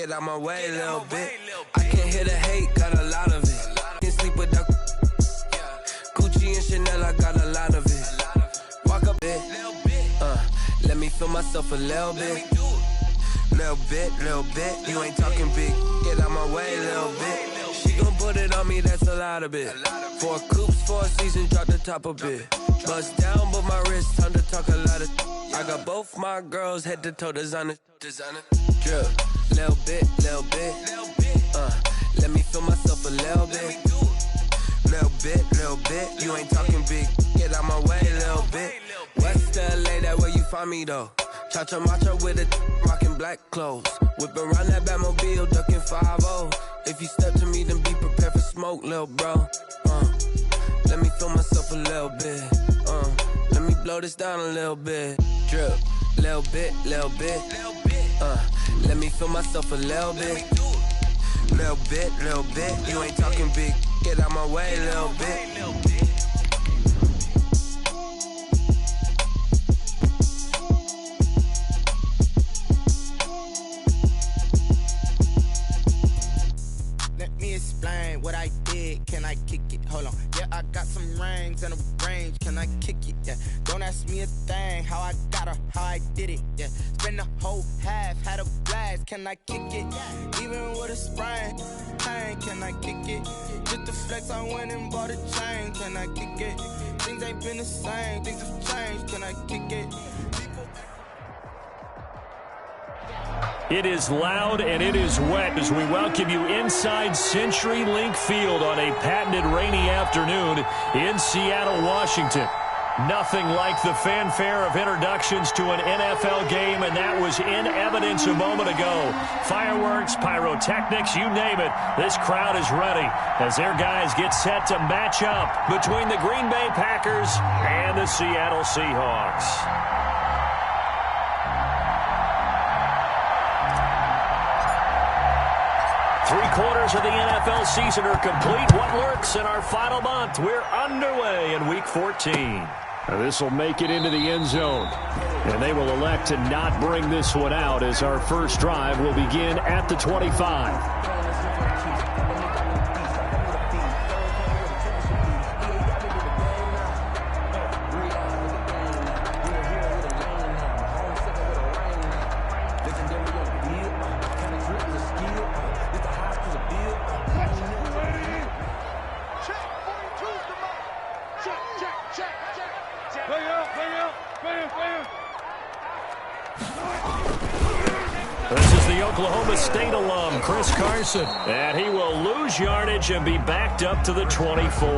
Get out my way a little bit. I can't hear the hate, got a lot of it. Can't sleep with the Gucci and Chanel, I got a lot of it. Walk up it, let me feel myself a little bit. Little bit, you ain't talking big. Get out my way a little bit. She gon' put it on me, that's a lot of it. 4 coops, 4 seasons, drop the top a bit. Bust down, but my wrist, time to talk a lot of. I got both my girls head to toe designer. Drip, little bit. Let me feel myself a little bit. Little bit, you ain't talking big. Get out my way a little bit. West LA, that where you find me though. Cha-cha matcha with a rockin' black clothes. Whip around that Batmobile, ducking 5-0. If you step to me, then be prepared for smoke, lil' bro. Let me feel myself a little bit. Let me blow this down a little bit. Drip, little bit. Let me feel myself a little bit. Little bit. You ain't talking big. Get out my way a little bit. Explain what I did, can I kick it? Hold on, yeah, I got some rings and a range, can I kick it? Yeah, don't ask me a thing, how I got her, how I did it, yeah. Spend the whole half, had a blast, can I kick it? Even with a sprain, pain, can I kick it? Just the flex, I went and bought a chain, can I kick it? Things ain't been the same, things have changed, can I kick it? It is loud and it is wet as we welcome you inside CenturyLink Field on a patented rainy afternoon in Seattle, Washington. Nothing like the fanfare of introductions to an NFL game, and that was in evidence a moment ago. Fireworks, pyrotechnics, you name it. This crowd is ready as their guys get set to match up between the Green Bay Packers and the Seattle Seahawks. Three-quarters of the NFL season are complete. What lurks in our final month? We're underway in Week 14. This will make it into the end zone. And they will elect to not bring this one out as our first drive will begin at the 25. And he will lose yardage and be backed up to the 24.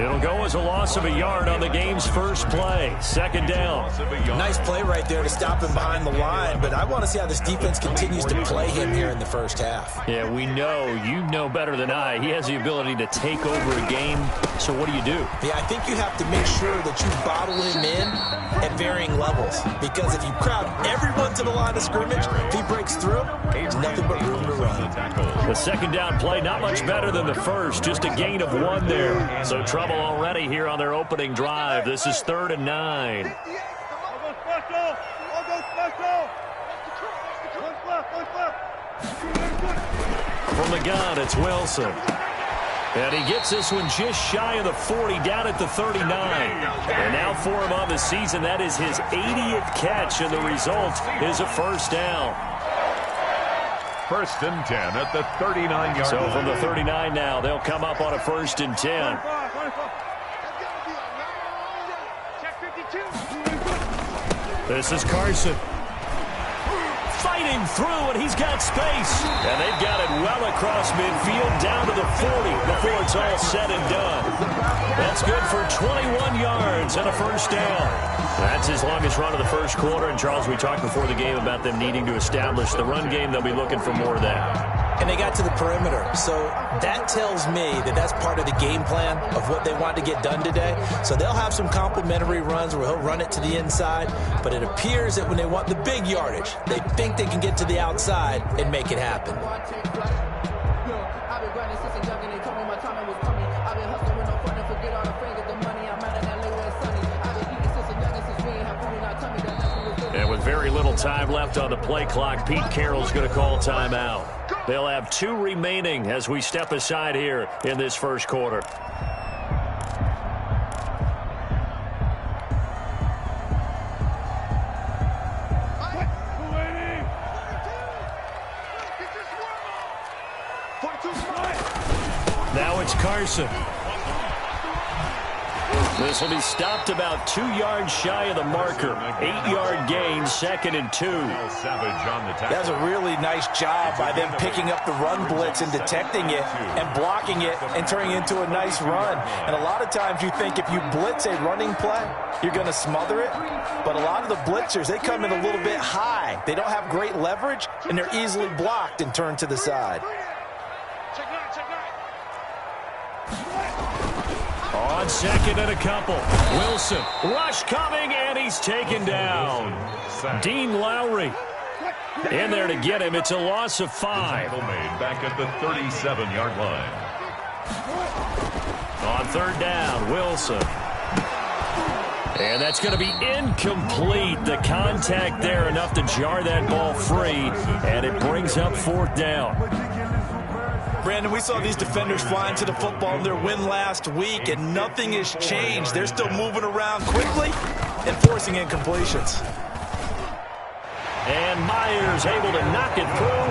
It'll go as a loss of a yard on the game's first play. Second down. Nice play right there to stop him behind the line, but I want to see how this defense continues to play him here in the first half. Yeah, we know. You know better than I. He has the ability to take over a game. So what do you do? Yeah, I think you have to make sure that you bottle him in at varying levels, because if you crowd everyone to the line of scrimmage, if he breaks through, there's nothing but room to run. The second down play, not much better than the first, just a gain of 1 there. So trouble already here on their opening drive. This is 3rd and 9. From the gun, it's Wilson. And he gets this one just shy of the 40, down at the 39. And now for him on the season, that is his 80th catch, and the result is a first down. 1st and 10 at the 39-yard line. So from the 39 now, they'll come up on a 1st and 10. This is Carson. Fighting through, and he's got space. And they've got it well across midfield, down to the 40 before it's all said and done. That's good for 21 yards and a first down. That's his longest run of the first quarter. And, Charles, we talked before the game about them needing to establish the run game. They'll be looking for more of that. And they got to the perimeter. So that tells me that that's part of the game plan of what they want to get done today. So they'll have some complimentary runs where he'll run it to the inside. But it appears that when they want the big yardage, they think they can get to the outside and make it happen. And with very little time left on the play clock. Pete Carroll's going to call timeout. They'll have 2 remaining as we step aside here in this first quarter. Now it's Carson. This will be stopped about 2 yards shy of the marker. 8-yard gain, 2nd and 2. That's a really nice job by them picking up the run blitz and detecting it and blocking it and turning it into a nice run. And a lot of times you think if you blitz a running play, you're going to smother it. But a lot of the blitzers, they come in a little bit high. They don't have great leverage, and they're easily blocked and turned to the side. On 2nd and a couple. Wilson, rush coming, and he's taken down. Dean Lowry in there to get him. It's a loss of 5. Back at the 37-yard line. On 3rd down, Wilson. And that's going to be incomplete. The contact there enough to jar that ball free, and it brings up 4th down. Brandon, we saw these defenders flying to the football in their win last week, and nothing has changed. They're still moving around quickly and forcing incompletions. And Myers able to knock it through,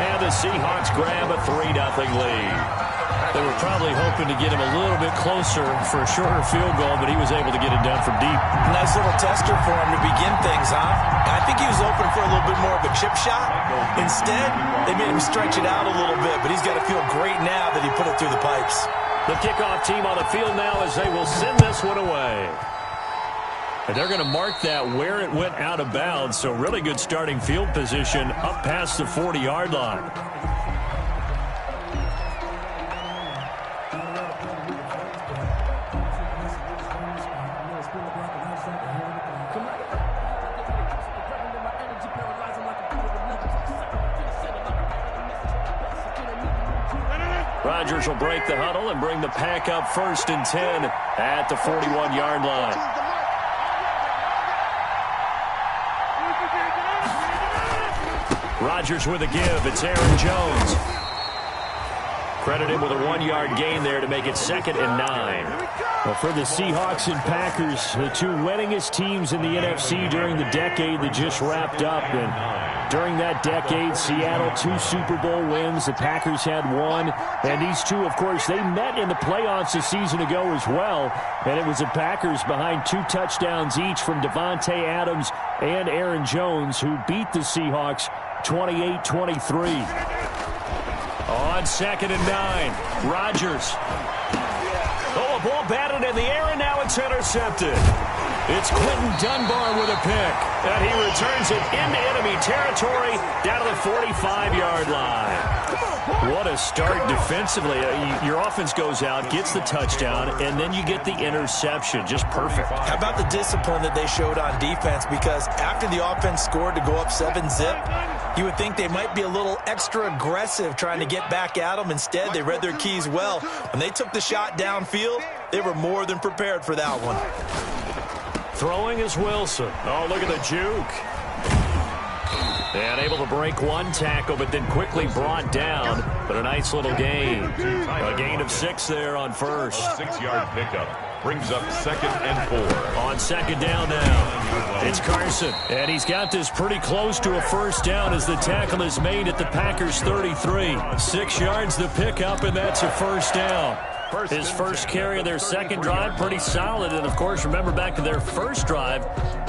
and the Seahawks grab a 3-0 lead. They were probably hoping to get him a little bit closer for a shorter field goal, but he was able to get it done from deep. Nice little tester for him to begin things, huh? I think he was open for a little bit more of a chip shot. Instead, they made him stretch it out a little bit, but he's got to feel great now that he put it through the pipes. The kickoff team on the field now as they will send this one away. And they're going to mark that where it went out of bounds, so really good starting field position up past the 40-yard line. Rodgers will break the huddle and bring the pack up 1st and 10 at the 41-yard line. Rodgers with a give. It's Aaron Jones. Credit him with a 1-yard gain there to make it 2nd and 9. Well, for the Seahawks and Packers, the 2 winningest teams in the NFC during the decade that just wrapped up. And during that decade, Seattle 2 Super Bowl wins. The Packers had 1. And these 2, of course, they met in the playoffs a season ago as well. And it was the Packers behind 2 touchdowns each from Devontae Adams and Aaron Jones who beat the Seahawks 28-23. On 2nd and 9, Rodgers. Oh, a ball batted in the air, and now it's intercepted. It's Quentin Dunbar with a pick, and he returns it into enemy territory down to the 45-yard line. What a start defensively. Your offense goes out, gets the touchdown, and then you get the interception. Just perfect. How about the discipline that they showed on defense? Because after the offense scored to go up 7-zip, you would think they might be a little extra aggressive trying to get back at them. Instead, they read their keys well. When they took the shot downfield, they were more than prepared for that one. Throwing is Wilson. Oh, look at the juke. And able to break 1 tackle, but then quickly brought down. But a nice little gain. A gain of 6 there on 1st. A 6-yard pickup brings up 2nd and 4. On 2nd down now, it's Carson. And he's got this pretty close to a 1st down as the tackle is made at the Packers 33. 6 yards the pickup, and that's a 1st down. His first carry of their 2nd drive, pretty solid. And, of course, remember back to their 1st drive,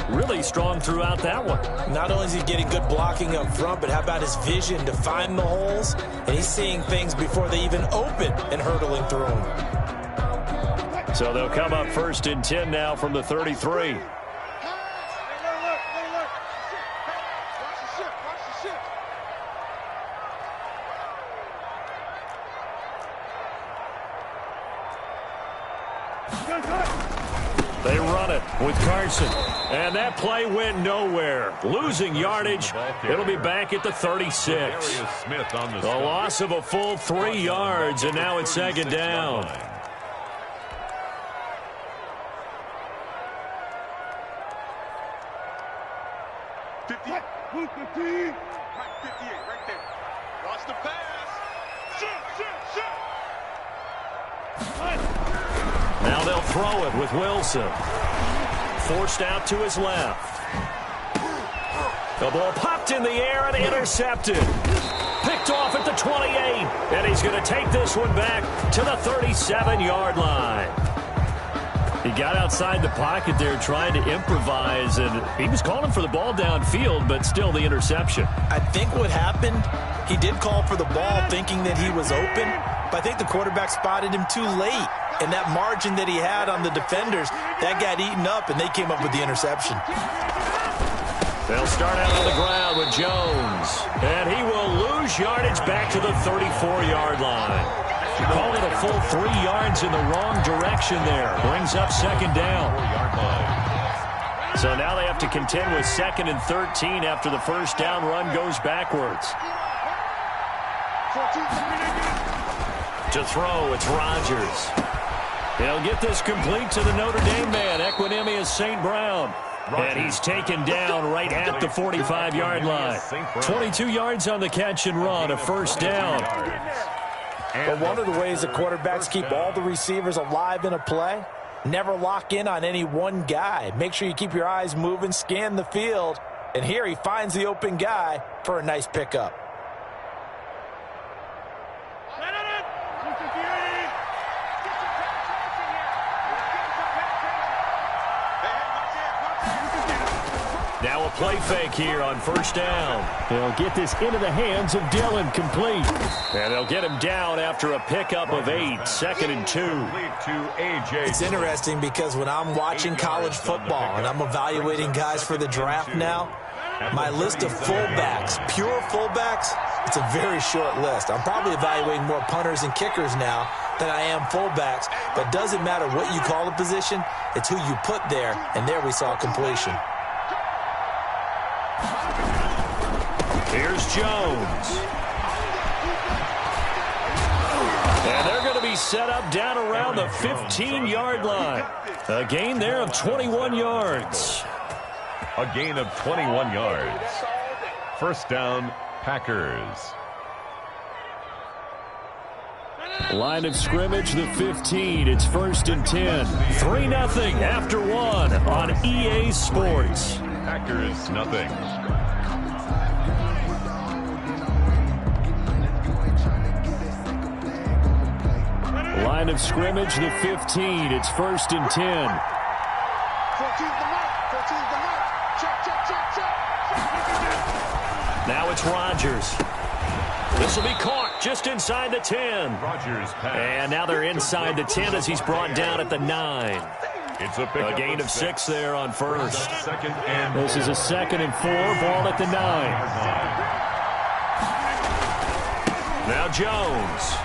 really strong throughout that one. Not only is he getting good blocking up front, but how about his vision to find the holes? And he's seeing things before they even open and hurdling through them. So they'll come up 1st and 10 now from the 33. They run it with Carson. And that play went nowhere. Losing yardage. It'll be back at the 36. A loss of a full 3 yards, and now it's 2nd down. Now they'll throw it with Wilson. Forced out to his left. The ball popped in the air and intercepted. Picked off at the 28. And he's going to take this one back to the 37-yard line. He got outside the pocket there trying to improvise, and he was calling for the ball downfield, but still the interception. I think what happened, he did call for the ball thinking that he was open, but I think the quarterback spotted him too late. And that margin that he had on the defenders, that got eaten up, and they came up with the interception. They'll start out on the ground with Jones. And he will lose yardage back to the 34-yard line. He called it a full 3 yards in the wrong direction there. Brings up second down. So now they have to contend with 2nd and 13 after the first down run goes backwards. To throw, it's Rodgers. He'll get this complete to the Notre Dame man, Equinemius St. Brown. And he's taken down right at the 45-yard line. 22 yards on the catch and run, a first down. But one of the ways that quarterbacks keep all the receivers alive in a play, never lock in on any one guy. Make sure you keep your eyes moving, scan the field. And here he finds the open guy for a nice pickup. Now a play fake here on first down. They'll get this into the hands of Dillon, complete. And they'll get him down after a pickup of 8, 2nd and 2. It's interesting because when I'm watching college football and I'm evaluating guys for the draft now, my list of fullbacks, pure fullbacks, it's a very short list. I'm probably evaluating more punters and kickers now than I am fullbacks, but it doesn't matter what you call the position, it's who you put there, and there we saw completion. Here's Jones. And they're going to be set up down around the 15-yard line. A gain there of 21 yards. A gain of 21 yards. First down, Packers. Line of scrimmage, the 15. It's 1st and 10. 3-0 after 1 on EA Sports. Packers, nothing. Line of scrimmage, the 15. It's 1st and 10. Now it's Rodgers. This will be caught just inside the 10. Rodgers pass. And now they're inside the 10 as he's brought down at the 9. It's a gain of 6 there on first. Second and This is a 2nd and 4, ball at the 9. Now Jones.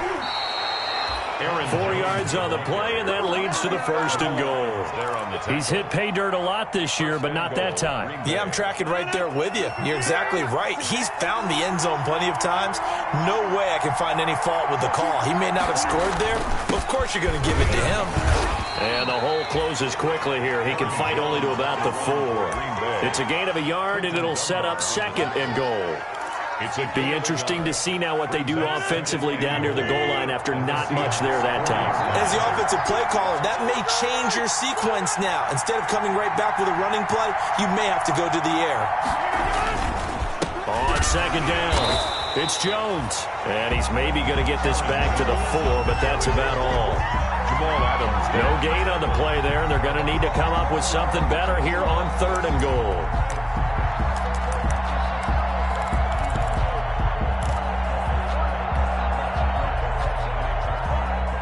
4 yards on the play, and that leads to the 1st and goal. He's hit pay dirt a lot this year, but not that time. Yeah, I'm tracking right there with you. You're exactly right. He's found the end zone plenty of times. No way I can find any fault with the call. He may not have scored there, but of course you're going to give it to him. And the hole closes quickly here. He can fight only to about the 4. It's a gain of a yard, and it'll set up 2nd and goal. It'll be interesting to see now what they do offensively down near the goal line after not much there that time. As the offensive play caller, that may change your sequence now. Instead of coming right back with a running play, you may have to go to the air. On 2nd down, it's Jones. And he's maybe going to get this back to the 4, but that's about all. No gain on the play there, and they're going to need to come up with something better here on 3rd and goal.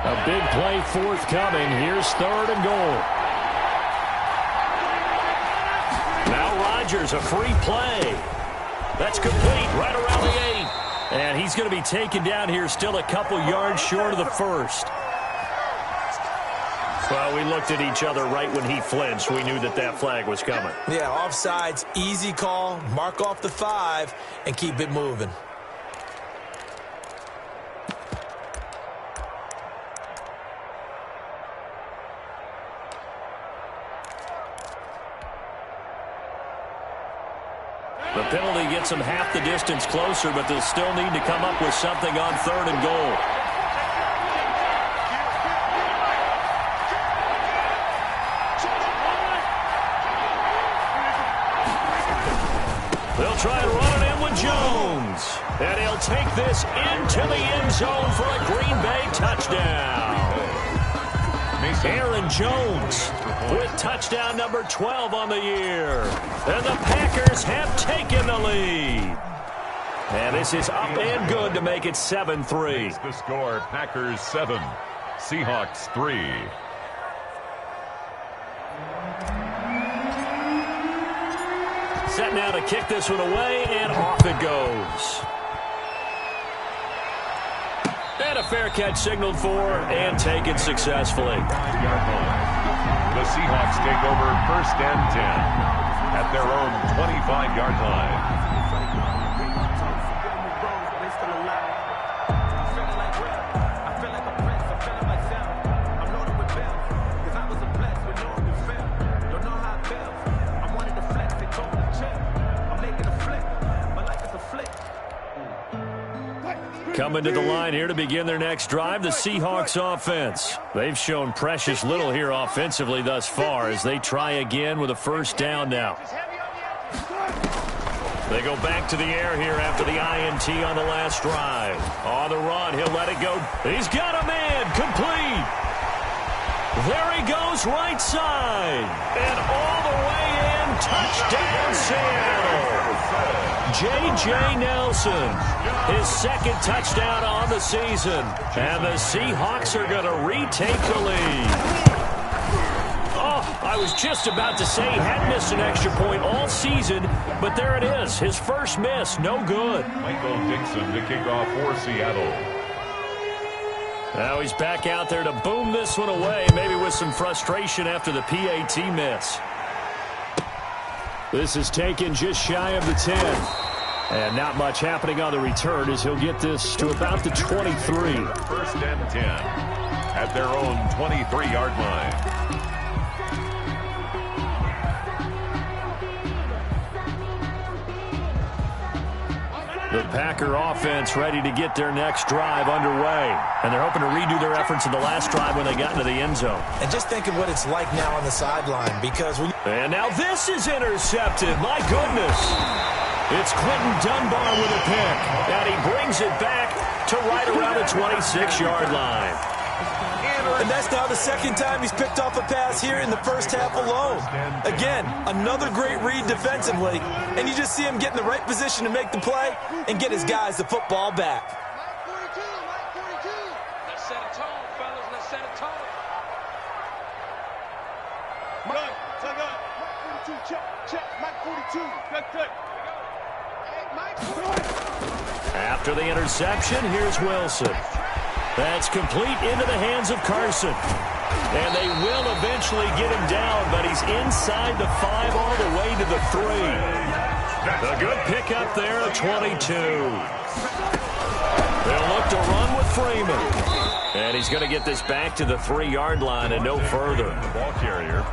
A big play forthcoming. Here's 3rd and goal. Now Rodgers, a free play. That's complete right around the 8. And he's going to be taken down here still a couple yards short of the 1st. Well, we looked at each other right when he flinched. We knew that that flag was coming. Yeah, offsides, easy call. Mark off the 5 and keep it moving. The The penalty gets them half the distance closer, but they'll still need to come up with something on 3rd and goal. They'll try and run it in with Jones. And he'll take this into the end zone for a Green Bay touchdown. Aaron Jones with touchdown number 12 on the year. And the Packers have taken the lead. And this is up and good to make it 7-3. The score, Packers 7, Seahawks 3. Set now to kick this one away, and off it goes. And a fair catch signaled for and taken successfully. The Seahawks take over 1st and 10 at their own 25-yard line. Coming to the line here to begin their next drive, the Seahawks offense. They've shown precious little here offensively thus far as they try again with a 1st down now. They go back to the air here after the INT on the last drive. On the run, he'll let it go. He's got a man, complete. There he goes, right side. And all the way in, touchdown Seattle. J.J. Nelson, his 2nd touchdown on the season. And the Seahawks are going to retake the lead. Oh, I was just about to say he hadn't missed an extra point all season, but there it is, his first miss, no good. Michael Dixon to kick off for Seattle. Now he's back out there to boom this one away, maybe with some frustration after the PAT miss. This is taken just shy of the 10. And not much happening on the return as he'll get this to about the 23. 1st and 10 at their own 23-yard line. The Packer offense ready to get their next drive underway. And they're hoping to redo their efforts in the last drive when they got into the end zone. And just think of what it's like now on the sideline because when and now this is intercepted. My goodness. It's Quentin Dunbar with a pick. And he brings it back to right around the 26-yard line. And that's now the 2nd time he's picked off a pass here in the 1st half alone. Again, another great read defensively. And you just see him get in the right position to make the play and get his guys the football back. Let's set a tone, fellas. Let's set a tone. Mike, tug up. Mike 42, check. Mike 42. Good. After the interception, here's Wilson. That's complete into the hands of Carson. And they will eventually get him down, but he's inside the 5 all the way to the 3. A good pickup there at 22. They'll look to run with Freeman. And he's going to get this back to the 3-yard line and no further. The ball carrier.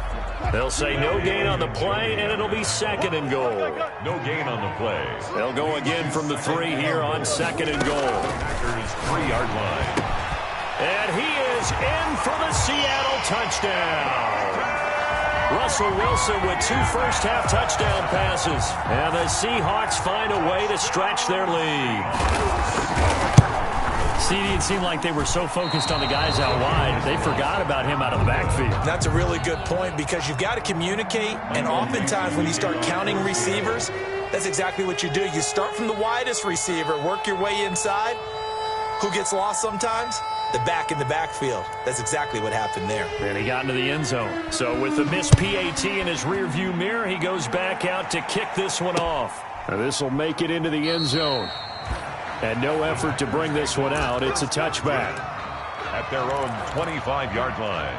They'll say no gain on the play, and it'll be 2nd and goal. No gain on the play. They'll go again from the 3 here on 2nd and goal. Packers 3-yard line. And he is in for the Seattle touchdown. Russell Wilson with 2 first-half touchdown passes. And the Seahawks find a way to stretch their lead. CD, it seemed like they were so focused on the guys out wide, they forgot about him out of the backfield. That's a really good point because you've got to communicate, and oftentimes when you start counting receivers, that's exactly what you do. You start from the widest receiver, work your way inside. Who gets lost sometimes? The back in the backfield. That's exactly what happened there. And he got into the end zone. So with the missed PAT in his rearview mirror, he goes back out to kick this one off. And this will make it into the end zone. And no effort to bring this one out. It's a touchback. At their own 25-yard line.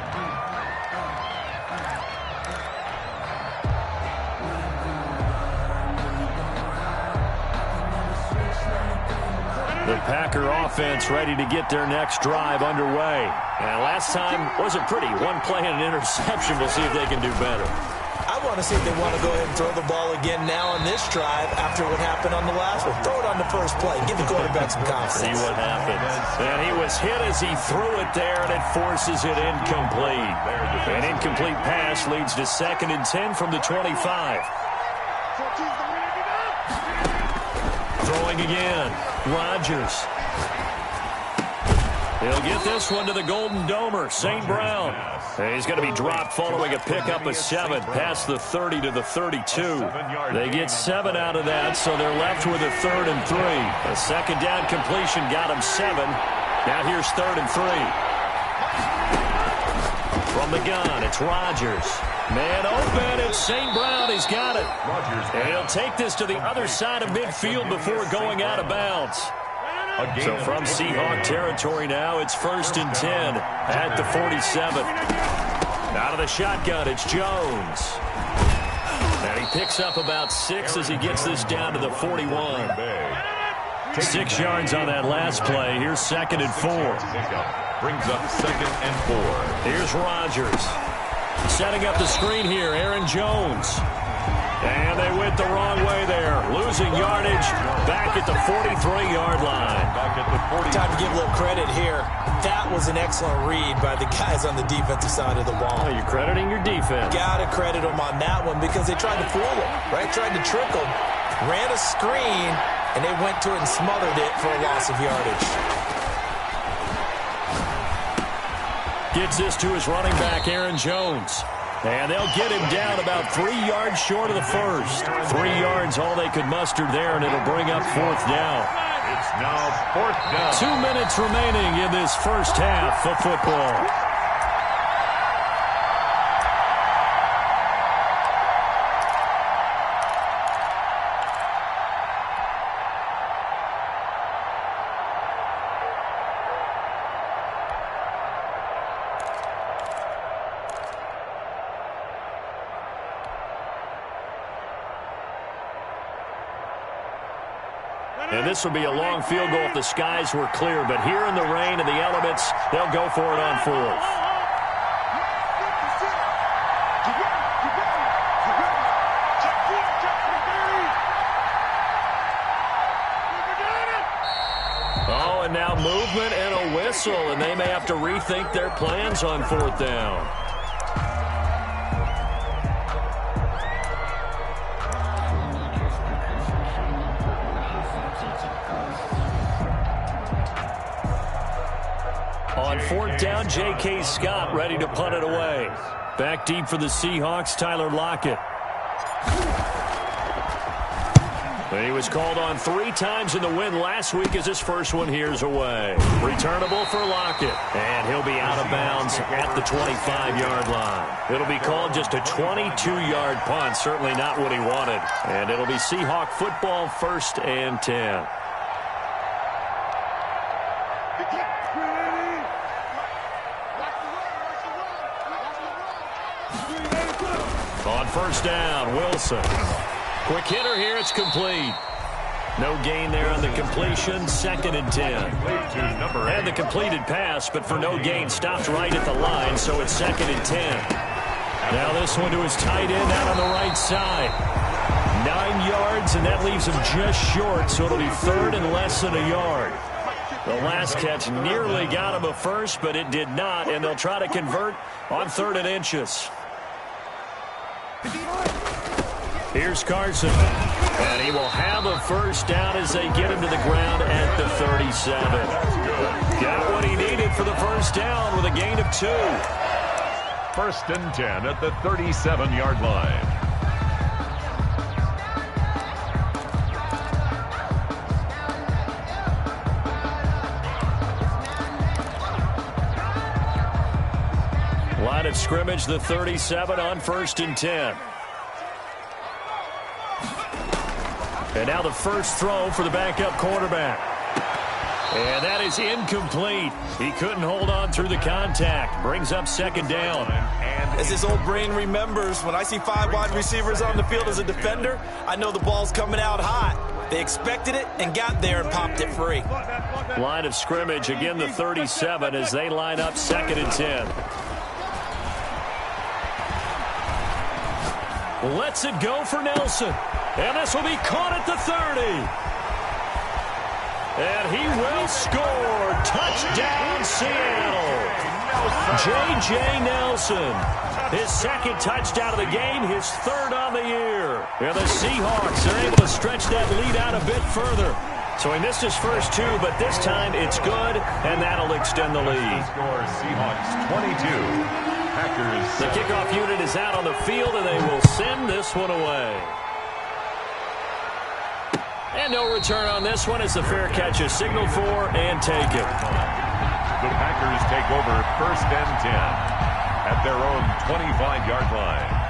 The Packer offense ready to get their next drive underway. And last time wasn't pretty. One play and an interception. We'll see if they can do better. I want to see if they want to go ahead and throw the ball again now on this drive after what happened on the last one. Throw it on the first play. Give the quarterback some confidence. See what happens. And he was hit as he threw it there, and it forces it incomplete. An incomplete pass leads to 2nd and 10 from the 25. Throwing again. Rodgers. He'll get this one to the Golden Domer, St. Brown. He's going to be dropped following a pickup of 7 past the 30 to the 32. They get 7 out of that, so they're left with a 3rd and 3. A second down completion got him 7. Now here's 3rd and 3. From the gun, it's Rodgers. Man open, it's St. Brown. He's got it. And he'll take this to the other side of midfield before going out of bounds. So from Seahawk territory now, it's 1st and 10 at the 47. Out of the shotgun, it's Jones. And he picks up about 6 as he gets this down to the 41. 6 yards on that last play. Here's 2nd and 4. Brings up 2nd and 4. Here's Rodgers. Setting up the screen here, Aaron Jones. And they went the wrong way there. Losing yardage back at the 43-yard line. Time to give a little credit here. That was an excellent read by the guys on the defensive side of the ball. Oh, you're crediting your defense. Got to credit them on that one because they tried to fool them, right? Tried to trick them. Ran a screen, and they went to it and smothered it for a loss of yardage. Gets this to his running back, Aaron Jones. And they'll get him down about 3 yards short of the first. 3 yards all they could muster there, and it'll bring up 4th down. It's now 4th down. 2 minutes remaining in this first half of football. And this will be a long field goal if the skies were clear. But here in the rain and the elements, they'll go for it on 4th. Oh, and now movement and a whistle, and they may have to rethink their plans on 4th down. On 4th down, J.K. Scott ready to punt it away. Back deep for the Seahawks, Tyler Lockett. He was called on 3 times in the win last week as his first one here's away. Returnable for Lockett. And he'll be out of bounds at the 25-yard line. It'll be called just a 22-yard punt. Certainly not what he wanted. And it'll be Seahawk football 1st and 10. On 1st down, Wilson. Quick hitter here, it's complete. No gain there on the completion, 2nd and 10. And the completed pass, but for no gain, stopped right at the line, so it's 2nd and 10. Now this one to his tight end out on the right side. 9 yards, and that leaves him just short, so it'll be 3rd and less than a yard. The last catch nearly got him a first, but it did not, and they'll try to convert on 3rd and inches. Here's Carson, and he will have a first down as they get him to the ground at the 37. Got what he needed for the first down with a gain of 2. 1st and 10 at the 37-yard line. Line of scrimmage, the 37 on 1st and 10. And now the first throw for the backup quarterback. And that is incomplete. He couldn't hold on through the contact. Brings up 2nd down. As his old brain remembers, when I see 5 wide receivers on the field as a defender, I know the ball's coming out hot. They expected it and got there and popped it free. Line of scrimmage, again the 37 as they line up 2nd and 10. Lets it go for Nelson. And this will be caught at the 30. And he will score. Touchdown, Seattle. J.J. Nelson. His second touchdown of the game, his third on the year. And the Seahawks are able to stretch that lead out a bit further. So he missed his first two, but this time it's good, and that'll extend the lead. Score Seahawks 22. Packers. The kickoff unit is out on the field, and they will send this one away. And no return on this one as the fair catch is signaled for and taken. The Packers take over 1st and 10 at their own 25-yard line.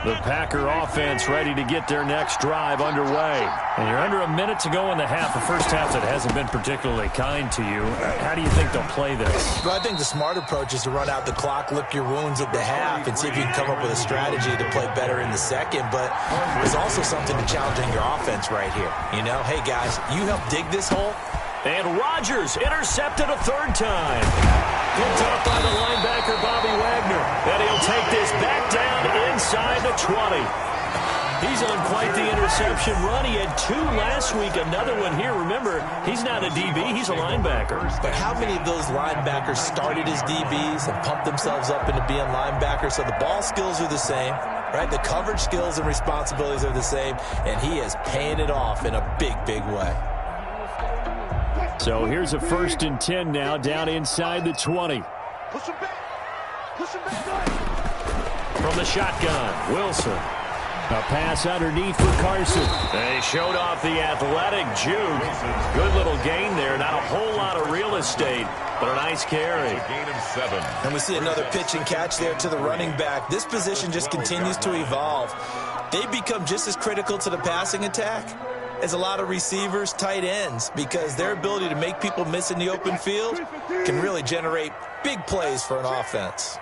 The Packer offense ready to get their next drive underway. And you're under a minute to go in the half. The first half that hasn't been particularly kind to you. How do you think they'll play this? Well, I think the smart approach is to run out the clock, lick your wounds at the half, and see if you can come up with a strategy to play better in the second. But there's also something to challenging your offense right here. You know, hey, guys, you help dig this hole. And Rodgers intercepted a third time. Picked up by the linebacker, Bobby Wagner. And he'll take this back down inside the 20. He's on quite the interception run. He had 2 last week, another one here. Remember, he's not a DB, he's a linebacker. But how many of those linebackers started as DBs and pumped themselves up into being linebackers? So the ball skills are the same, right? The coverage skills and responsibilities are the same, and he is paying it off in a big, big way. So here's a 1st and 10 now, down inside the 20. Push him back. Push him back. From the shotgun, Wilson. A pass underneath for Carson. They showed off the athletic juke. Good little gain there. Not a whole lot of real estate, but a nice carry. A gain of 7. And we see another pitch and catch there to the running back. This position just continues to evolve. They become just as critical to the passing attack as a lot of receivers, tight ends, because their ability to make people miss in the open field can really generate big plays for an offense.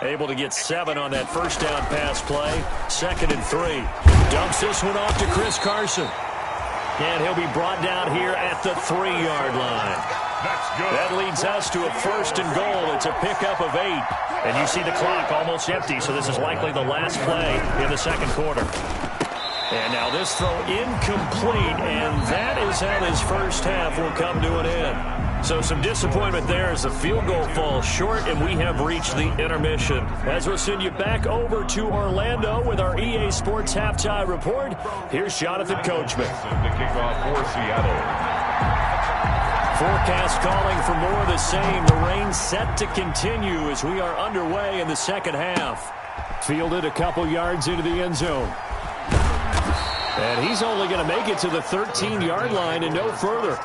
Able to get 7 on that first down pass play. 2nd and 3. Dumps this one off to Chris Carson. And he'll be brought down here at the 3-yard line. That's good. That leads us to a 1st and goal. It's a pickup of 8. And you see the clock almost empty, so this is likely the last play in the second quarter. And now this throw incomplete, and that is how this first half will come to an end. So some disappointment there as the field goal falls short, and we have reached the intermission. As we'll send you back over to Orlando with our EA Sports Halftime Report, here's Jonathan Coachman. The kickoff for Seattle. Forecast calling for more of the same. The rain set to continue as we are underway in the second half. Fielded a couple yards into the end zone. And he's only going to make it to the 13-yard line and no further.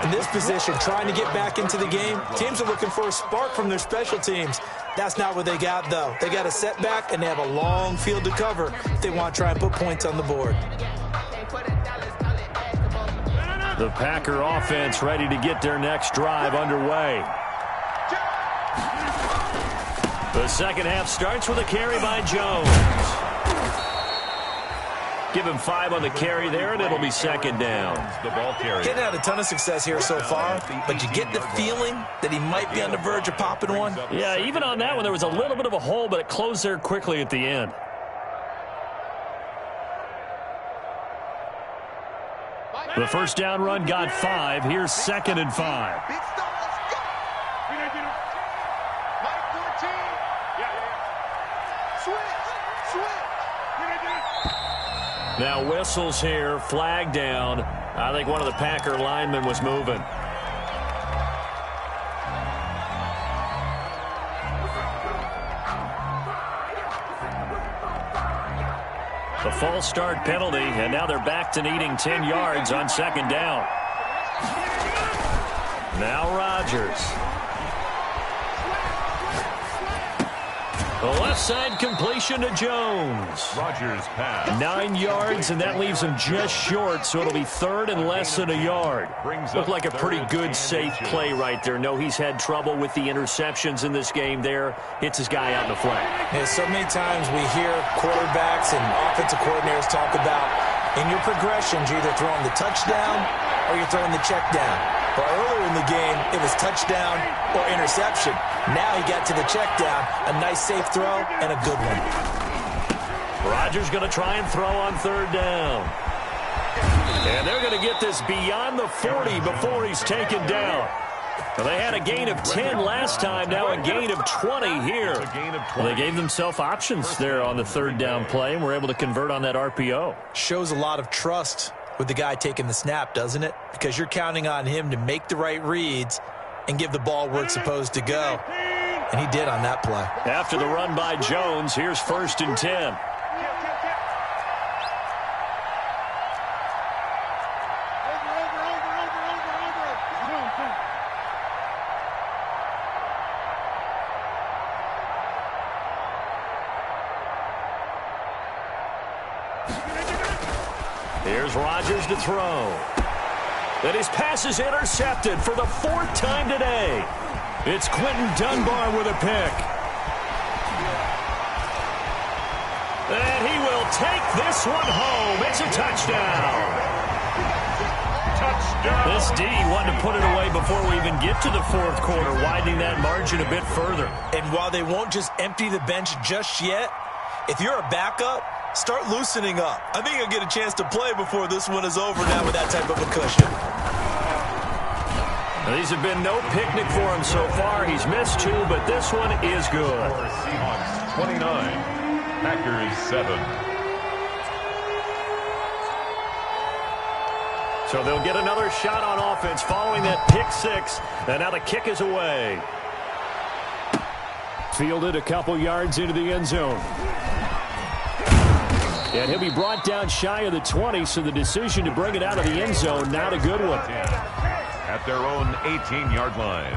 In this position, trying to get back into the game, teams are looking for a spark from their special teams. That's not what they got, though. They got a setback, and they have a long field to cover if they want to try and put points on the board. The Packer offense ready to get their next drive underway. The second half starts with a carry by Jones. Give him 5 on the carry there, and it'll be 2nd down. The ball carrier. Getting had a ton of success here so far, but you get the feeling that he might be on the verge of popping one. Yeah, even on that one, there was a little bit of a hole, but it closed there quickly at the end. The first down run got 5. Here's 2nd and 5. Big stop. Let's go. Mike 14. Yeah. Switch. Now whistles here, flag down. I think one of the Packer linemen was moving. The false start penalty, and now they're back to needing 10 yards on 2nd down. Now Rodgers. The left side completion to Jones. Rodgers pass. 9 yards, and that leaves him just short, so it'll be 3rd and less than a yard. Looked like a pretty good, safe play right there. No, he's had trouble with the interceptions in this game there. Hits his guy out in the flat. Yeah, so many times we hear quarterbacks and offensive coordinators talk about in your progressions, you're either throwing the touchdown or you're throwing the check down. But earlier in the game, it was touchdown or interception. Now he got to the check down, a nice safe throw, and a good one. Rodgers going to try and throw on third down. And they're going to get this beyond the 40 before he's taken down. Well, they had a gain of 10 last time, now a gain of 20 here. Well, they gave themselves options there on the third down play and were able to convert on that RPO. Shows a lot of trust with the guy taking the snap, doesn't it? Because you're counting on him to make the right reads and give the ball where it's supposed to go. And he did on that play. After the run by Jones, here's 1st and 10. Here's Rodgers to throw. And his pass is intercepted for the 4th time today. It's Quentin Dunbar with a pick. And he will take this one home. It's a touchdown. Touchdown. This D wanted to put it away before we even get to the 4th quarter, widening that margin a bit further. And while they won't just empty the bench just yet, if you're a backup, start loosening up. I think you'll get a chance to play before this one is over now with that type of a cushion. Now, these have been no picnic for him so far. He's missed 2, but this one is good. Seahawks 29, Packers 7. So they'll get another shot on offense following that pick 6. And now the kick is away. Fielded a couple yards into the end zone. And he'll be brought down shy of the 20, so the decision to bring it out of the end zone, not a good one. At their own 18-yard line.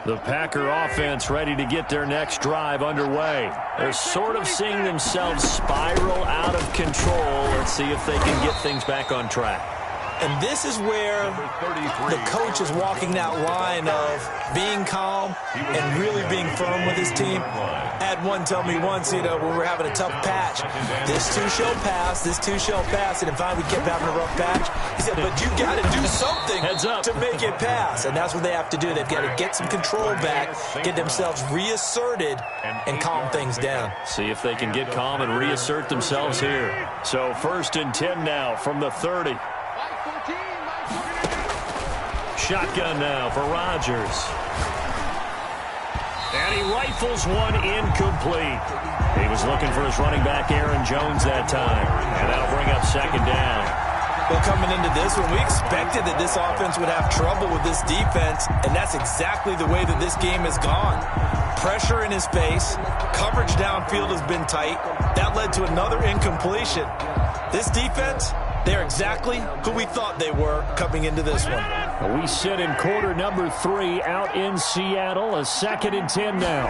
The Packer offense ready to get their next drive underway. They're sort of seeing themselves spiral out of control. Let's see if they can get things back on track. And this is where the coach is walking that line of being calm and really being firm with his team. I had one tell me once, when we were having a tough patch, this too shall pass, this too shall pass, and finally we kept having a rough patch. He said, but you got to do something to make it pass, and that's what they have to do. They've got to get some control back, get themselves reasserted, and calm things down. See if they can get calm and reassert themselves here. So 1st and 10 now from the 30. Shotgun now for Rodgers. And he rifles one incomplete. He was looking for his running back, Aaron Jones, that time. And that'll bring up 2nd down. Well, coming into this one, we expected that this offense would have trouble with this defense, and that's exactly the way that this game has gone. Pressure in his face. Coverage downfield has been tight. That led to another incompletion. This defense, they're exactly who we thought they were coming into this one. We sit in quarter number 3 out in Seattle. A 2nd and 10 now.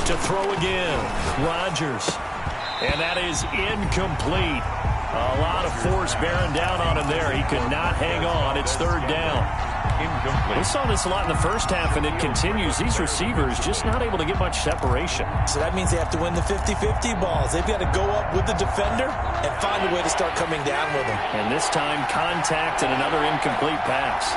To throw again, Rodgers. And that is incomplete. A lot of force bearing down on him there. He could not hang on. It's 3rd down. Incomplete. We saw this a lot in the first half, and it continues. These receivers just not able to get much separation. So that means they have to win the 50-50 balls. They've got to go up with the defender and find a way to start coming down with them. And this time, contact and another incomplete pass.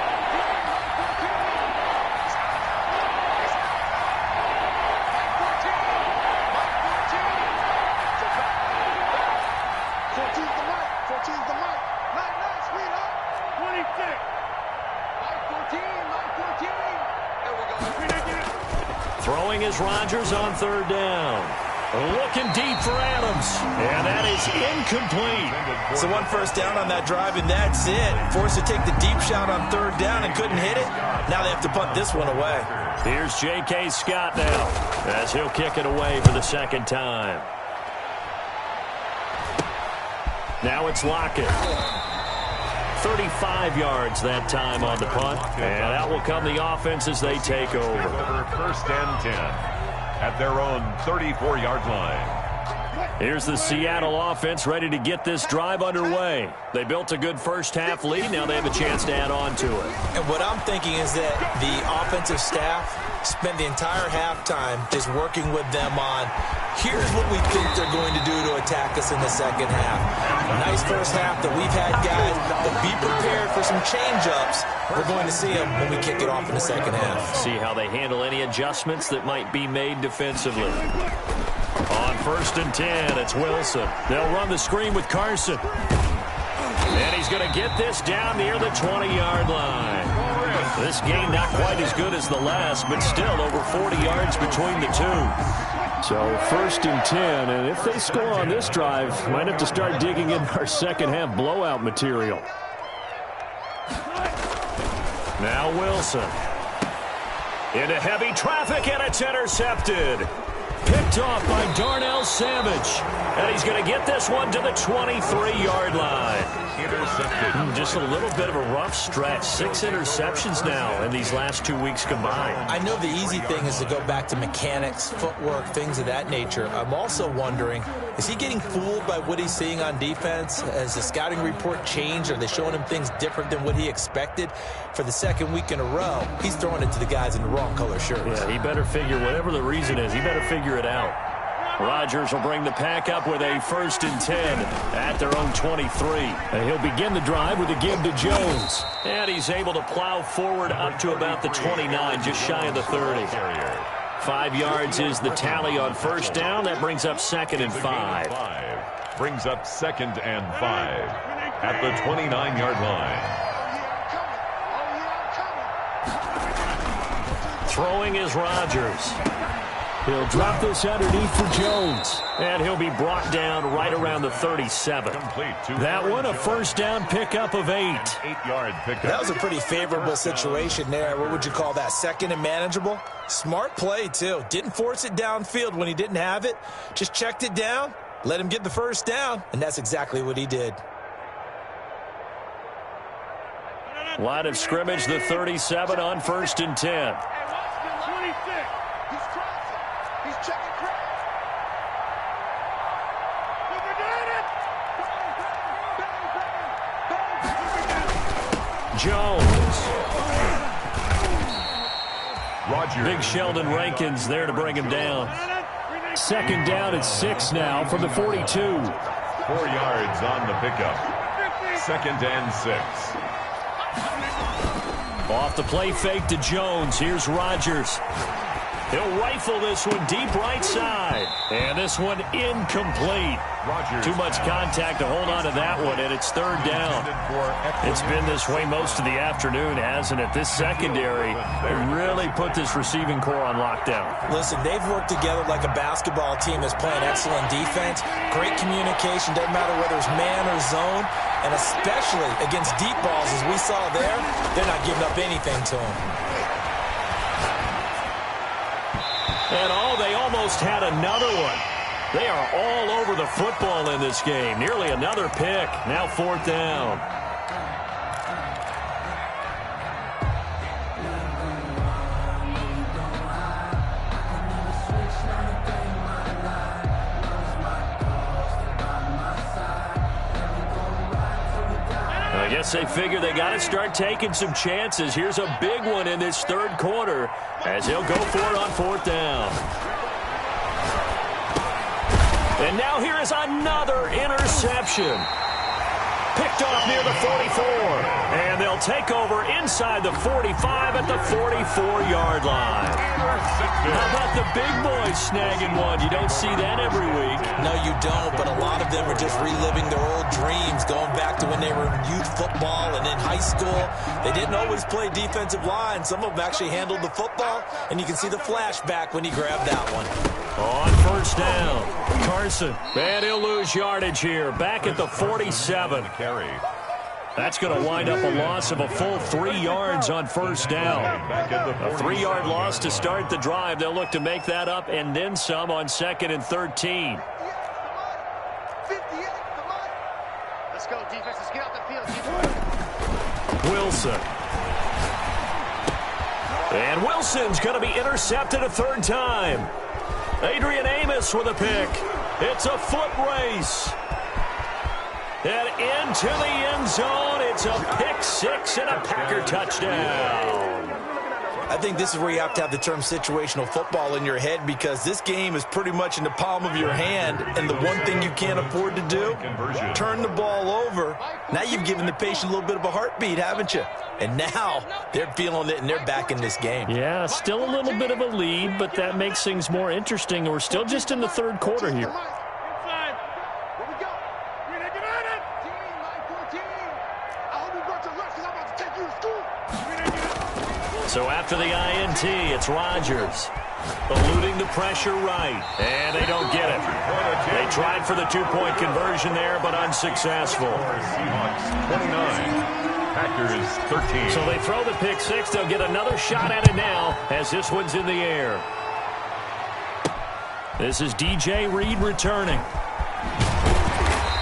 Throwing is Rodgers on 3rd down. Looking deep for Adams. And that is incomplete. So 1 first down on that drive, and that's it. Forced to take the deep shot on 3rd down and couldn't hit it. Now they have to punt this one away. Here's J.K. Scott now, as he'll kick it away for the 2nd time. Now it's Lockett. 35 yards that time on the punt. And out will come the offense as they take over. 1st and 10 at their own 34-yard line. Here's the Seattle offense ready to get this drive underway. They built a good first-half lead. Now they have a chance to add on to it. And what I'm thinking is that the offensive staff spent the entire halftime just working with them on, here's what we think they're going to do to attack us in the second half. A nice first half that we've had, guys, but be prepared for some change-ups. We're going to see them when we kick it off in the second half. See how they handle any adjustments that might be made defensively. On 1st and 10, it's Wilson. They'll run the screen with Carson. And he's going to get this down near the 20-yard line. This game not quite as good as the last, but still over 40 yards between the two. So 1st and 10, and if they score on this drive, might have to start digging in our second-half blowout material. Now Wilson. Into heavy traffic, and it's intercepted. Picked off by Darnell Savage. And he's going to get this one to the 23-yard line. Intercepted. Just a little bit of a rough stretch. 6 interceptions now in these last 2 weeks combined. I know the easy thing is to go back to mechanics, footwork, things of that nature. I'm also wondering, is he getting fooled by what he's seeing on defense? Has the scouting report changed? Are they showing him things different than what he expected? For the second week in a row, he's throwing it to the guys in the wrong color shirts. Yeah, he better figure, whatever the reason is, he better figure it out. Rodgers will bring the pack up with a 1st and 10 at their own 23. And he'll begin the drive with a give to Jones. And he's able to plow forward up to about the 29, just shy of the 30. 5 yards is the tally on 1st down. That brings up 2nd and 5. Brings up 2nd and 5 at the 29-yard line. Throwing is Rodgers. He'll drop this underneath for Jones. And he'll be brought down right around the 37. That one, a 1st down pickup of 8. 8-yard pickup. That was a pretty favorable situation there. What would you call that? 2nd and manageable? Smart play, too. Didn't force it downfield when he didn't have it. Just checked it down, let him get the 1st down, and that's exactly what he did. Line of scrimmage, the 37 on 1st and 10. Jones. Rodgers. Big Sheldon Rankins there to bring him down. 2nd down at 6 now from the 42. 4 yards on the pickup. 2nd and 6. Off the play fake to Jones. Here's Rodgers. He'll rifle this one deep right side. And this one incomplete. Rodgers. Too much contact to hold on to that one, and it's 3rd down. It's been this way most of the afternoon, hasn't it? This secondary really put this receiving core on lockdown. Listen, they've worked together like a basketball team that's playing excellent defense. Great communication, doesn't matter whether it's man or zone. And especially against deep balls, as we saw there, they're not giving up anything to them. And they almost had another one. They are all over the football in this game. Nearly another pick. Now 4th down. I guess they figure they got to start taking some chances. Here's a big one in this 3rd quarter as he'll go for it on 4th down. And now here is another interception. Picked off near the 44. And they'll take over inside the 45 at the 44-yard line. How about the big boys snagging one? You don't see that every week. No, you don't, but a lot of them are just reliving their old dreams, going back to when they were in youth football and in high school. They didn't always play defensive line. Some of them actually handled the football, and you can see the flashback when he grabbed that one. On 1st down, Carson. And he'll lose yardage here. Back at the 47. That's going to wind up a loss of a full 3 yards on 1st down. A 3-yard loss to start the drive. They'll look to make that up and then some on 2nd and 13. Let's go, defense. Let's get out the field. Wilson. And Wilson's going to be intercepted a 3rd time. Adrian Amos with a pick. It's a foot race. And into the end zone. It's a pick six and a Packer touchdown. I think this is where you have to have the term situational football in your head, because this game is pretty much in the palm of your hand, and the one thing you can't afford to do, turn the ball over. Now you've given the patient a little bit of a heartbeat, haven't you? And now they're feeling it, and they're back in this game. Yeah, still a little bit of a lead, but that makes things more interesting. We're still just in the third quarter here. So after the INT, it's Rodgers. Eluding the pressure right. And they don't get it. They tried for the two-point conversion there, but unsuccessful. Seahawks 29, Packers 13. So they throw the pick six. They'll get another shot at it now as this one's in the air. This is DJ Reed returning.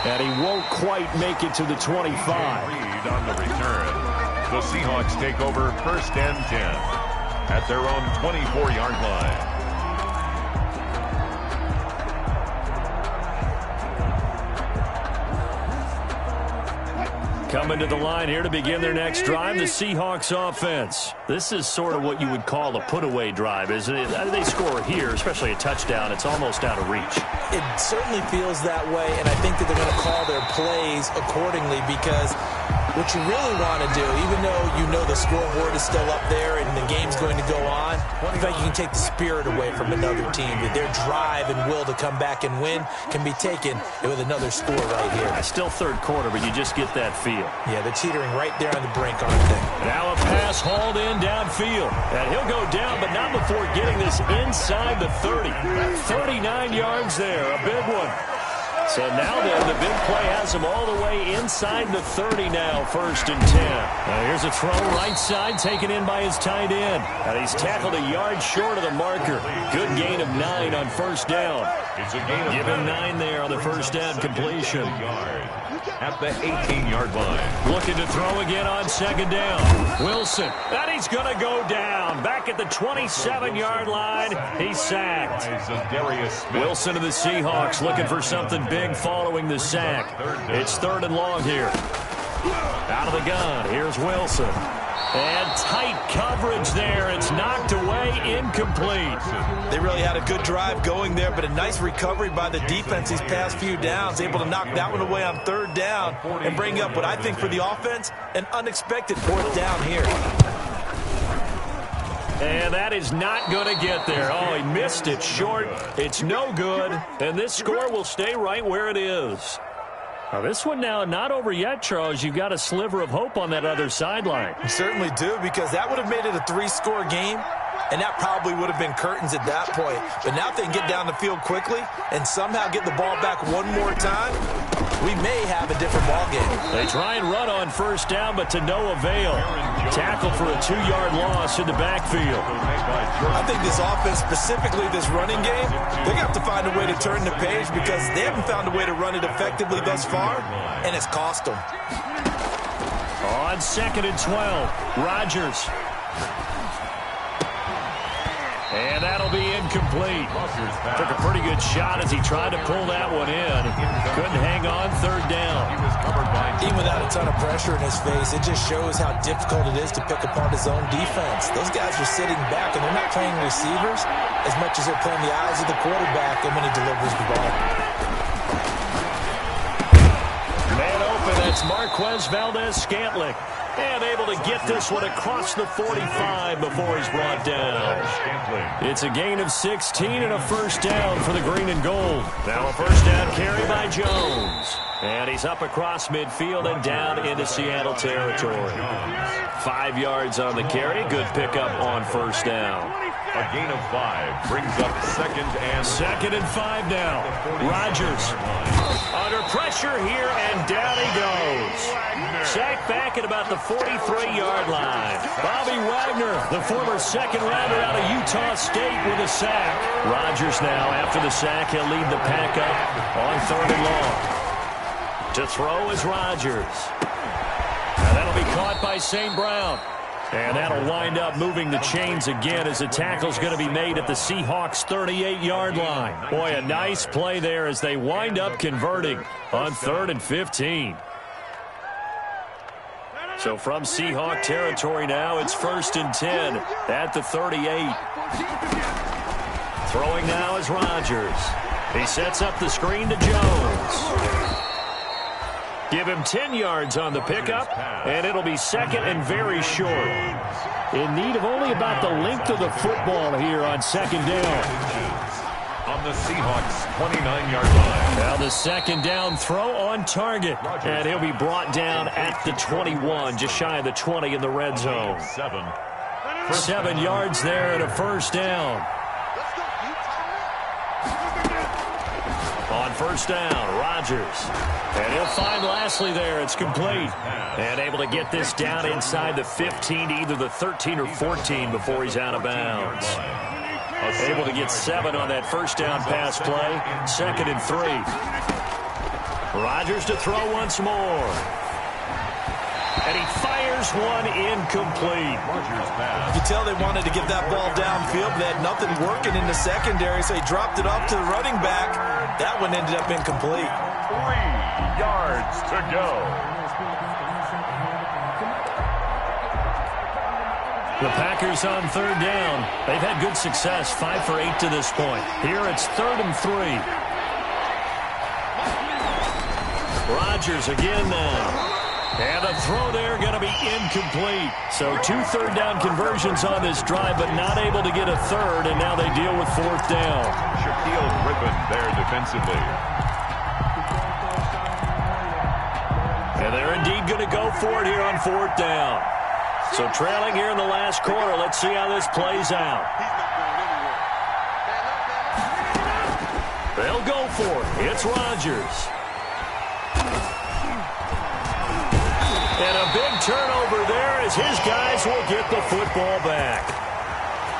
And he won't quite make it to the 25. Reed on the return. The Seahawks take over first and 10 at their own 24-yard line. Coming to the line here to begin their next drive, the Seahawks offense. This is sort of what you would call a put-away drive, isn't it? They score here, especially a touchdown. It's almost out of reach. It certainly feels that way, and I think that they're going to call their plays accordingly, because what you really want to do, even though you know the scoreboard is still up there and the game's going to go on, in fact, you can take the spirit away from another team. That their drive and will to come back and win can be taken with another score right here. Still third quarter, but you just get that feel. Yeah, they're teetering right there on the brink, aren't they? Now a pass hauled in downfield. And he'll go down, but not before getting this inside the 30. 39 yards there, a big one. So now then, the big play has him all the way inside the 30 now, first and 10. Now here's a throw right side, taken in by his tight end. And he's tackled a yard short of the marker. Good gain of 9 on first down. Give him 9 there on the first down completion. At the 18-yard line. Looking to throw again on second down. Wilson. And he's going to go down. Back at the 27-yard line. He's sacked. Wilson of the Seahawks looking for something big following the sack. It's third and long here. Out of the gun. Here's Wilson. And tight coverage there. It's knocked away, incomplete. They really had a good drive going there, but a nice recovery by the defense these past few downs. Able to knock that one away on third down and bring up what I think for the offense, an unexpected fourth down here. And that is not going to get there. Oh, he missed it short. It's no good. And this score will stay right where it is. Now, this one now not over yet, Charles. You've got a sliver of hope on that other sideline. You certainly do, because that would have made it a 3-score game, and that probably would have been curtains at that point. But now if they can get down the field quickly and somehow get the ball back one more time, we may have a different ball game. They try and run on first down, but to no avail. Tackle for a 2-yard loss in the backfield. I think this offense, specifically this running game, they're going to have to find a way to turn the page, because they haven't found a way to run it effectively thus far, and it's cost them. On second and 12, Rodgers. And that'll be incomplete. Took a pretty good shot as he tried to pull that one in. Couldn't hang on third down. Even without a ton of pressure in his face, it just shows how difficult it is to pick apart his own defense. Those guys are sitting back, and they're not playing receivers as much as they're playing the eyes of the quarterback and when he delivers the ball. Man open, that's Marquez Valdez-Scantling. And able to get this one across the 45 before he's brought down. It's a gain of 16 and a first down for the green and gold. Now a first down carry by Jones. And he's up across midfield and down into Seattle territory. 5 yards on the carry. Good pickup on first down. A gain of 5 brings up second and 5 now. Rodgers under pressure here, and down he goes. Sacked back at about the 43-yard line. Bobby Wagner, the former second-rounder out of Utah State, with a sack. Rodgers now, after the sack, he'll lead the pack up on third and long. To throw is Rodgers. And that'll be caught by St. Brown. And that'll wind up moving the chains again as the tackle's going to be made at the Seahawks 38-yard line. Boy, a nice play there as they wind up converting on 3rd and 15. So from Seahawk territory now, it's 1st and 10 at the 38. Throwing now is Rodgers. He sets up the screen to Jones. Give him 10 yards on the pickup, and it'll be 2nd and very short. In need of only about the length of the football here on 2nd down. On the Seahawks 29-yard line. Now the 2nd down throw on target. And he'll be brought down at the 21, just shy of the 20 in the red zone. 7 yards there and a 1st down. On 1st down, Rodgers. And he'll find Lashley there. It's complete. And able to get this down inside the 15 to either the 13 or 14 before he's out of bounds. Able to get 7 on that 1st down pass play. 2nd and 3. Rodgers to throw once more. And he fires one incomplete. You could tell they wanted to get that ball downfield. They had nothing working in the secondary, so he dropped it off to the running back. That one ended up incomplete. 3 yards to go. The Packers on 3rd down. They've had good success, 5 for 8 to this point. Here it's 3rd and 3. Rodgers again now. And the throw there going to be incomplete. So 2 third-down conversions on this drive, but not able to get a 3rd, and now they deal with 4th down. Shaquille Griffin there defensively. And they're indeed going to go for it here on 4th down. So trailing here in the last quarter. Let's see how this plays out. They'll go for it. It's Rodgers. And a big turnover there as his guys will get the football back.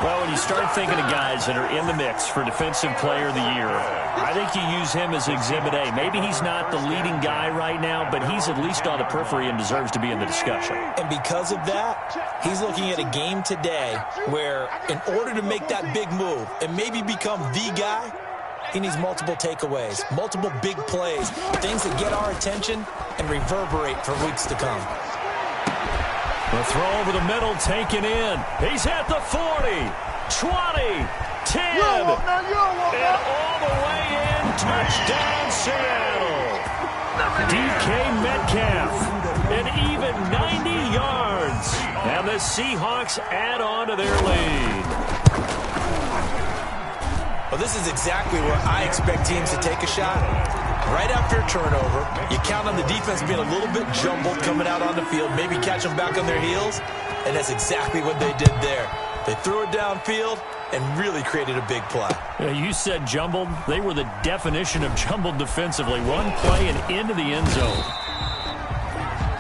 Well, when you start thinking of guys that are in the mix for Defensive Player of the Year, I think you use him as Exhibit A. Maybe he's not the leading guy right now, but he's at least on the periphery and deserves to be in the discussion. And because of that, he's looking at a game today where in order to make that big move and maybe become the guy, he needs multiple takeaways, multiple big plays, things that get our attention and reverberate for weeks to come. The throw over the middle taken in. He's at the 40, 20, 10, and all the way in. Touchdown, Seattle. DK Metcalf, an even 90 yards. And the Seahawks add on to their lead. Well, this is exactly where I expect teams to take a shot. Right after a turnover, you count on the defense being a little bit jumbled coming out on the field, maybe catch them back on their heels, and that's exactly what they did there. They threw it downfield and really created a big play. Yeah, you said jumbled. They were the definition of jumbled defensively. One play and into the end zone.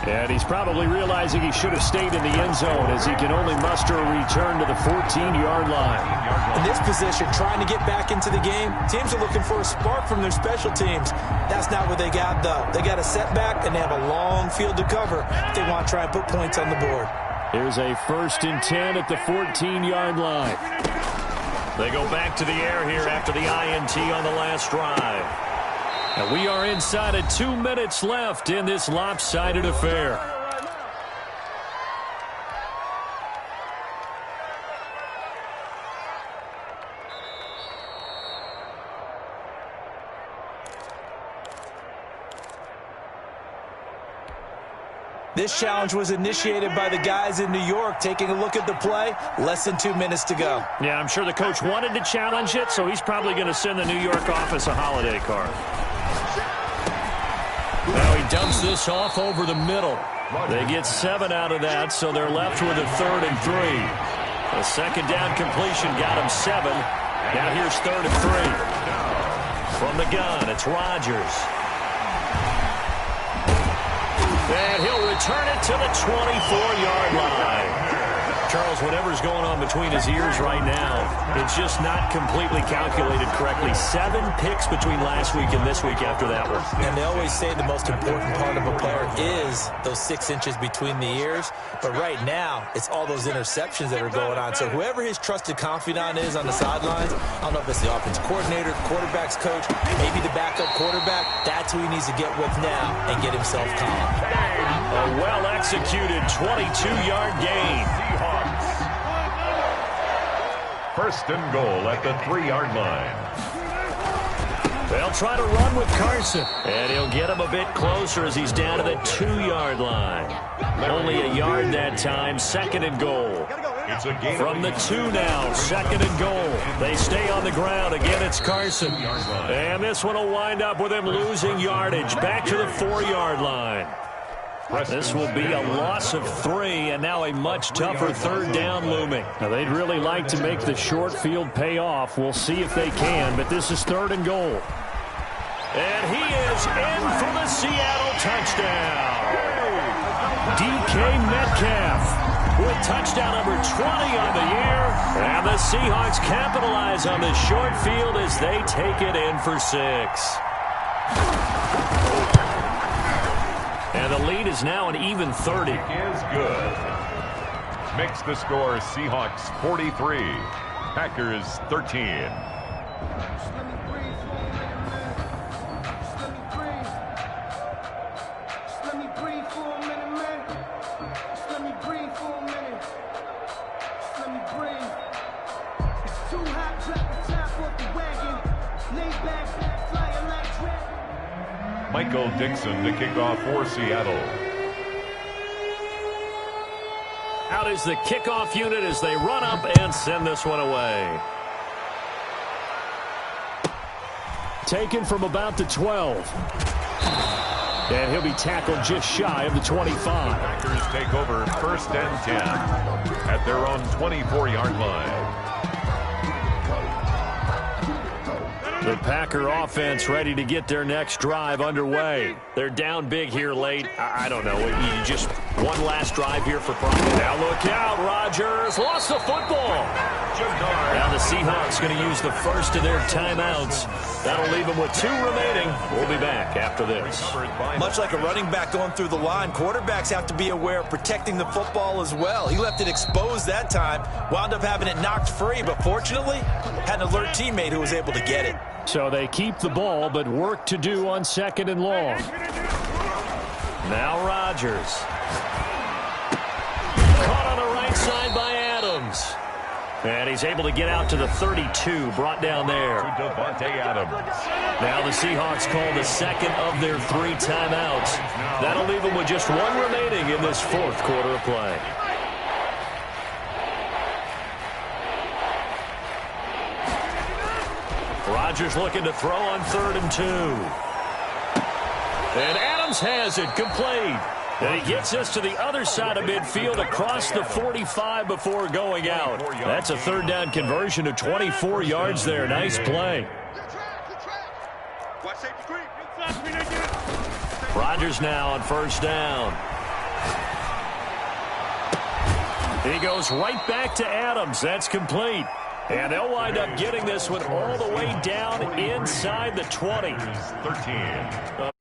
And he's probably realizing he should have stayed in the end zone as he can only muster a return to the 14-yard line. In this position, trying to get back into the game, teams are looking for a spark from their special teams. That's not what they got, though. They got a setback, and they have a long field to cover if they want to try and put points on the board. Here's a 1st and 10 at the 14-yard line. They go back to the air here after the INT on the last drive. And we are inside of 2 minutes left in this lopsided affair. This challenge was initiated by the guys in New York. Taking a look at the play, less than 2 minutes to go. Yeah, I'm sure the coach wanted to challenge it, so he's probably going to send the New York office a holiday card. Now he dumps this off over the middle. They get 7 out of that, so they're left with a 3rd and 3. A 2nd down completion got him 7. Now here's 3rd and 3. From the gun, it's Rodgers. And he'll return it to the 24-yard line. Charles, whatever's going on between his ears right now, it's just not completely calculated correctly. 7 picks between last week and this week after that one. And they always say the most important part of a player is those 6 inches between the ears. But right now, it's all those interceptions that are going on. So whoever his trusted confidant is on the sidelines, I don't know if it's the offense coordinator, the quarterback's coach, maybe the backup quarterback, that's who he needs to get with now and get himself calm. A well-executed 22-yard gain. Seahawks. First and goal at the 3-yard line. They'll try to run with Carson, and he'll get him a bit closer as he's down to the 2-yard line. Only a yard that time, second and goal. It's a gain from the 2 now, second and goal. They stay on the ground. Again, it's Carson. And this one will wind up with him losing yardage. Back to the 4-yard line. This will be a loss of 3, and now a much tougher third down looming. Now, they'd really like to make the short field pay off. We'll see if they can, but this is third and goal. And he is in for the Seattle touchdown. DK Metcalf with touchdown number 20 on the year. And the Seahawks capitalize on the short field as they take it in for 6. And the lead is now an even 30. Is good. Makes the score Seahawks 43, Packers 13. Michael Dixon to kick off for Seattle. Out is the kickoff unit as they run up and send this one away. Taken from about the 12. And he'll be tackled just shy of the 25. Packers take over first and 10 at their own 24-yard line. The Packer offense ready to get their next drive underway. They're down big here late. I don't know. You just one last drive here for profit. Now look out. Rodgers lost the football. Now the Seahawks going to use the first of their timeouts. That'll leave them with 2 remaining. We'll be back after this. Much like a running back going through the line, quarterbacks have to be aware of protecting the football as well. He left it exposed that time, wound up having it knocked free, but fortunately had an alert teammate who was able to get it. So they keep the ball, but work to do on second and long. Now Rodgers. Caught on the right side by Adams. And he's able to get out to the 32, brought down there. To Devontae Adams. Now the Seahawks call the second of their 3 timeouts. That'll leave them with just 1 remaining in this 4th quarter of play. Rodgers looking to throw on 3rd and 2. And Adams has it complete. And he gets us to the other side of midfield across the 45 before going out. That's a 3rd down conversion of 24 yards there. Nice play. Rodgers now on 1st down. He goes right back to Adams. That's complete. And they'll wind up getting this one all the way down inside the 20. 13.